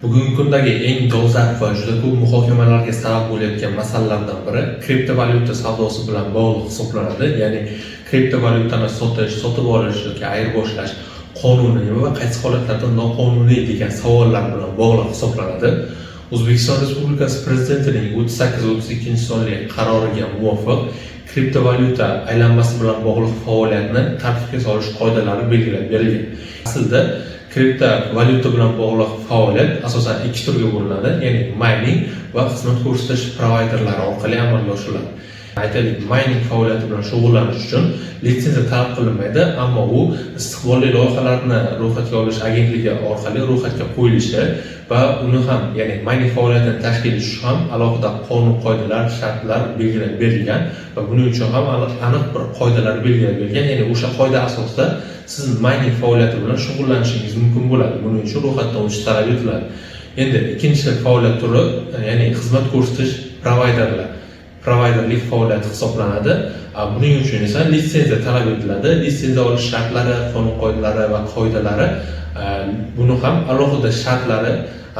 Bugungi kundagi eng dolzarb va juda ko'p muhokamalarga sabab bo'layotgan masalalardan biri kriptovalyuta savdosi bilan bog'liq hisoblanadi. Ya'ni kriptovalyutani sotish, sotib olish yoki ayirboshlash qonuniy va qaysi holatlarda noqonuniy degan savollar bilan bog'liq hisoblanadi. O'zbekiston Respublikasi Prezidentining 38-32 sonli qaroriga muvofiq kriptovalyuta aylanmasi bilan bog'liq faoliyatni tartibga solish qoidalari belgilab berilgan. Aslida kriptovalyuta bilan bog'liq faoliyat asosan ikki turga bo'linadi, ya'ni mining va xizmat ko'rsatish provayderlari orqali amalga oshiriladi. Aytaylik, mining faoliyati bilan shug'ullanish uchun litsenziya talab qilinmaydi, ammo u istiqbolli loyihalarni ro'yxatga olish agentligi orqali ro'yxatga qo'yilishi va uni ham, ya'ni mining faoliyatini tashkil etish ham alohida qonun qoidalar, shartlar belgilab berilgan va buning uchun ham aniq bir qoidalar belgilab berilgan. Ya'ni o'sha qoida asosida siz mining faoliyati bilan shug'ullanishingiz mumkin bo'ladi. Buning uchun ro'yxatdan o'tish talab etiladi. Endi ikkinchi faoliyat turi, ya'ni xizmat ko'rsatish provayderlik faoliyati hisoblanadi. Buning uchun esa litsenziya talab etiladi. Litsenziya olish shartlari, qonun qoidalari va qoidalari, buni ham alohida shartlari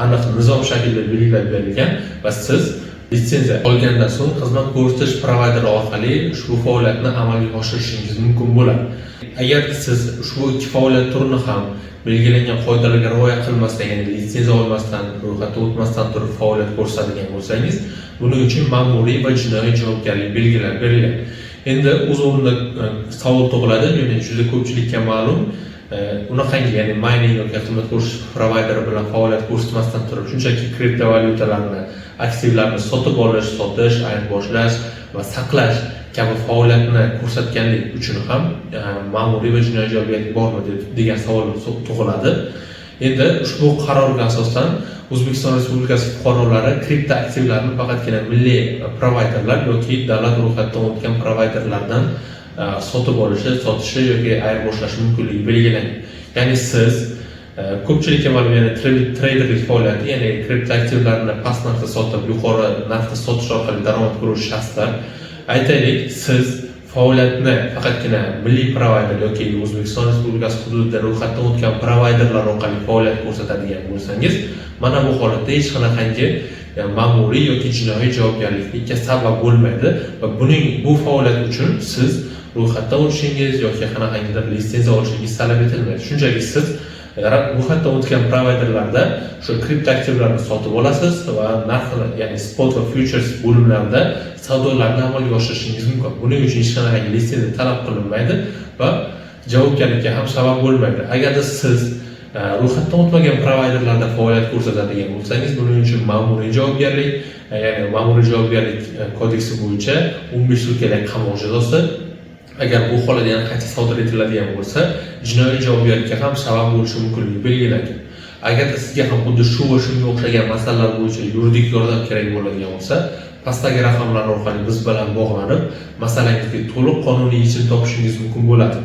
aniq nizom shaklida belgilab berilgan va siz litsenziya olgandan so'ng xizmat ko'rsatish provayderi orqali ushbu faoliyatni amalga oshirishingiz mumkin bo'ladi. Agar siz ushbu ikki faoliyat turini ham belgilangan qoidalarga rioya qilmasdan, ya'ni litsenziya olmasdan, ro'yxatdan o'tmasdan turib faoliyat ko'rsatadigan bo'lsangiz, buning uchun ma'muriy va jinoiy javobgarlik belgilab berilgan. Endi o'z o'rnida savol tug'iladi, ya'ni juda ko'pchilikka ma'lum, unaqangi, ya'ni mining yoki xizmat ko'rsatish provayderi bilan faoliyat ko'rsatmasdan turib, shunchaki kriptovalyutalarni, aktivlarni sotib olish, sotish, ayirboshlash va saqlash kabi faoliyatni ko'rsatganlik uchun ham ma'muriy va jinoiy javobgarlik bormi degan savol tug'iladi. Endi ushbu qarorga asosan O'zbekiston Respublikasi fuqarolari kripto aktivlarni faqatgina milliy provayderlar yoki davlat ro'yxatidan o'tgan provayderlardan sotib olishi, sotishi yoki ayirboshlashi mumkinligi belgilangan. Ya'ni siz ko'pchilikka ma'lum, ya'ni treyderlik faoliyati, ya'ni kripto aktivlarni past narxda sotib, yuqori narxda sotish orqali daromad ko'ruvchi shaxslar. Aytaylik, siz faoliyatni faqatgina milliy provayder yoki O'zbekiston Respublikasi hududida ro'yxatdan o'tgan provayderlar orqali faoliyat ko'rsatadigan bo'lsangiz, mana bu holatda hech qanaqangi ma'muriy yoki jinoiy javobgarlikka sabab bo'lmaydi va bu faoliyat uchun siz ro'yxatdan o'tishingiz yoki qanaqangidir litsenziya olishingiz talab etilmaydi. Shunchaki siz ro'yxatdan o'tgan provayderlarda shu kripto aktivlarni sotib olasiz va narxini, ya'ni spot va futures bo'limlarida savdolarni amalga oshirishingiz mumkin. Buning uchun hech qanday litsenziya talab qilinmaydi va javobgarlikka ham sabab bo'lmaydi. Agarda siz ro'yxatdan o'tmagan provayderlarda faoliyat ko'rsatadigan bo'lsangiz, buning uchun ma'muriy javobgarlik, ya'ni ma'muriy javobgarlik kodeksi bo'yicha 15 sutkalik qamoq jazosi, agar bu holat yana qayta sodir etiladigan bo'lsa, jinoiy javobgarlikka ham sabab bo'lishi mumkinligi belgilangan. Agar sizga ham xuddi shu va shunga o'xshagan masalalar bo'yicha yuridik yordam kerak bo'ladigan bo'lsa, pastdagi raqamlar orqali biz bilan bog'lanib, masalangizga to'liq qonuniy yechim topishingiz mumkin bo'ladi.